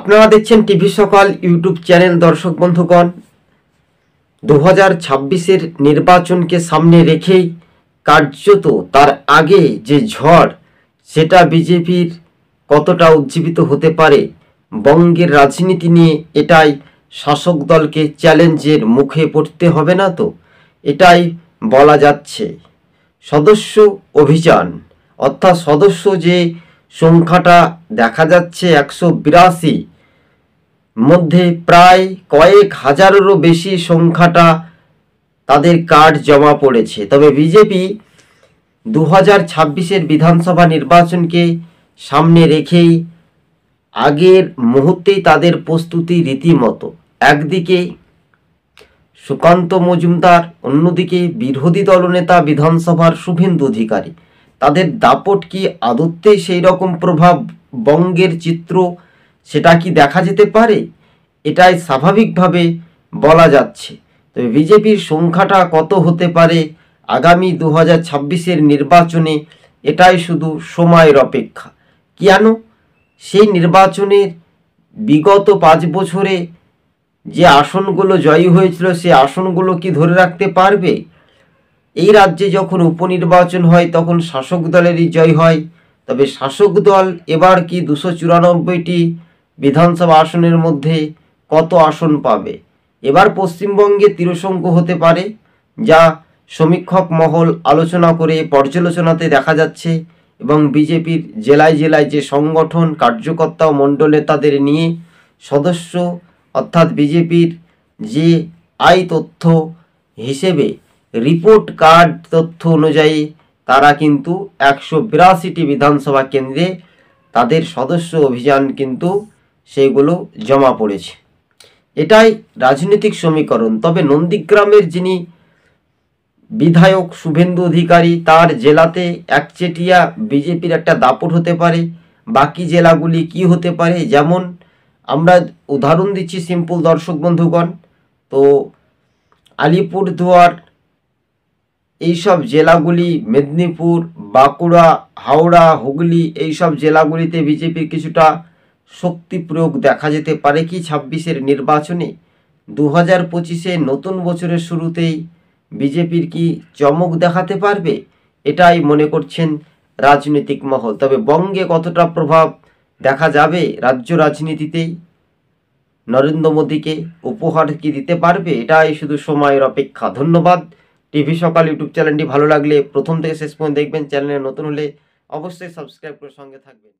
আপনারা দেখছেন টিভি সকাল ইউটিউব চ্যানেল। দর্শক বন্ধুগণ, 2026-এর নির্বাচনকে সামনে রেখেই কার্যত তার আগে যে ঝড়, সেটা বিজেপির কতটা উজ্জীবিত হতে পারে বঙ্গের রাজনীতি নিয়ে, এটাই শাসক দলকে চ্যালেঞ্জের মুখে পড়তে হবে না তো, এটাই বলা যাচ্ছে। সদস্য অভিযান অর্থাৎ সদস্য যে সংখ্যাটা দেখা যাচ্ছে 182, মধ্যে প্রায় কয়েক হাজারেরও বেশি সংখ্যাটা তাদের কার্ড জমা পড়েছে। তবে বিজেপি 2026-এর বিধানসভা নির্বাচনকে সামনে রেখেই আগের মুহূর্তেই তাদের প্রস্তুতি রীতিমতো। একদিকে সুকান্ত মজুমদার, অন্যদিকে বিরোধী দলনেতা বিধানসভার শুভেন্দু অধিকারী। তাদের দাপট কি আদতে সেই রকম প্রভাব বঙ্গের চিত্র সেটা কি দেখা যেতে পারে? এটাই স্বাভাবিকভাবে বলা যাচ্ছে। তবে বিজেপির সংখ্যাটা কত হতে পারে আগামী 2026-এর নির্বাচনে, এটাই শুধু সময়ের অপেক্ষা। কেন? সেই নির্বাচনের বিগত 5 বছরে যে আসনগুলো জয়ী হয়েছিল, সে আসনগুলো কি ধরে রাখতে পারবে? এই রাজ্যে যখন উপনির্বাচন হয় তখন শাসক দলেরই জয় হয়। তবে শাসক দল এবার কি 294টি বিধানসভা আসনের মধ্যে কত আসন পাবে? এবার পশ্চিমবঙ্গে তিরসংখ্য হতে পারে, যা সমীক্ষক মহল আলোচনা করে পর্যালোচনাতে দেখা যাচ্ছে। এবং বিজেপির জেলায় জেলায় যে সংগঠন, কার্যকর্তা ও মণ্ডল নেতাদের নিয়ে সদস্য অর্থাৎ বিজেপির যে আই তথ্য হিসেবে রিপোর্ট কার্ড তথ্য অনুযায়ী তারা কিন্তু 182টি বিধানসভা কেন্দ্রে তাদের সদস্য অভিযান কিন্তু সেগুলো জমা পড়েছে। এটাই রাজনৈতিক সমীকরণ। তবে নন্দীগ্রামের যিনি বিধায়ক শুভেন্দু অধিকারী, তার জেলাতে একচেটিয়া বিজেপির একটা দাপট হতে পারে। বাকি জেলাগুলি কি হতে পারে? যেমন আমরা উদাহরণ দিচ্ছি সিম্পল দর্শক বন্ধুগণ, তো আলিপুরদুয়ার, এইসব জেলাগুলি, মেদিনীপুর, বাঁকুড়া, হাওড়া, হুগলি, এইসব জেলাগুলিতে বিজেপির কিছুটা শক্তি প্রয়োগ দেখা যেতে পারে কি 26-এর নির্বাচনে। 2025-এ নতুন বছরের শুরুতেই বিজেপির কি চমক দেখাতে পারবে? এটাই মনে করছেন রাজনৈতিক মহল। তবে বঙ্গে কতটা প্রভাব দেখা যাবে রাজ্য রাজনীতিতেই, নরেন্দ্র মোদীকে উপহার কি দিতে পারবে? এটাই শুধু সময়ের অপেক্ষা। ধন্যবাদ। টিভি সকাল ইউটিউব চ্যানেলটি ভালো লাগলে প্রথম থেকে শেষ পর্যন্ত দেখবেন। চ্যানেলে নতুন হলে অবশ্যই সাবস্ক্রাইব করে সঙ্গে থাকবেন।